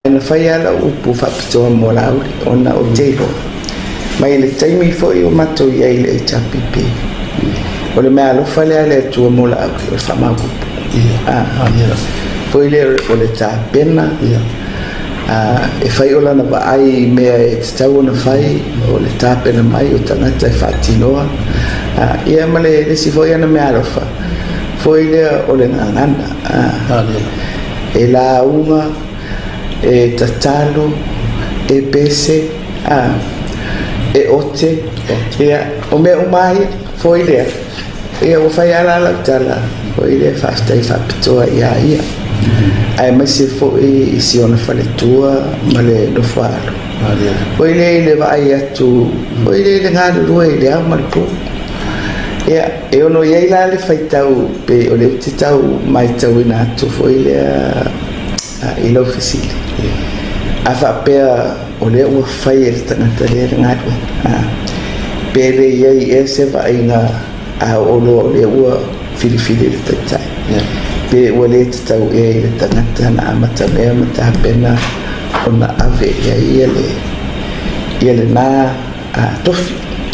na faya la upu fa pito mo la ona o telo mai le taimi fo yo mato ya ile chapipi o le mea lo fale ale tu mo la o fa ma ku foi le o le ta pena e fai ola na ba ai mea e tau na fai o le ta pena mai o tangata e fatinoa ia male le si foi ana mea lo fa foi le o le ngana e la uma e tatalo e pese e ote ia o me umai foi le ia o fai ala la tala foi le fasta e fa pitoa ia ai mai se foi si ona fale tua male no falo foi le vai atu foi le ngalo roi le amal po ia e ono ia la le fai tau pe o le tau mai tau ina tu foi le ilo ofisile afa pe o le o fai el tangata le ngalo pe le ia se vai na a o le o filifili le tai pe wale tau e le tangata na amata mea mata pena ona ave ia ele na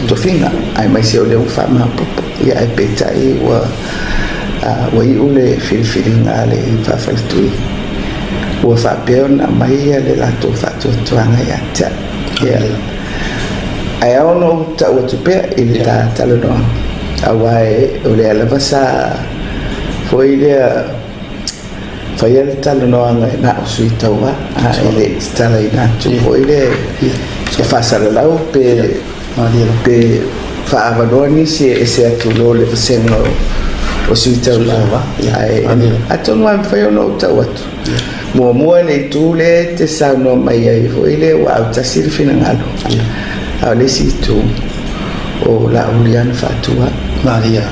tofinga ai mai se o le fama popo ia e petai wa i ule filfilinga le fafaltui wa fa peona mai le lato fatu tuanga ia ta ia ai ono tau tu pe ile ta talono awai o le ala vasa foi le foi el talono na suita wa ele stala ina tu foi le che fa sala lau pe fa avaloni se atulo le sengo o suita wa ai atono am foi no tawatu mo le tu le te sa no mai ai foi le wa ta sirfina ngalo ale si tu o la ulian fatua Maria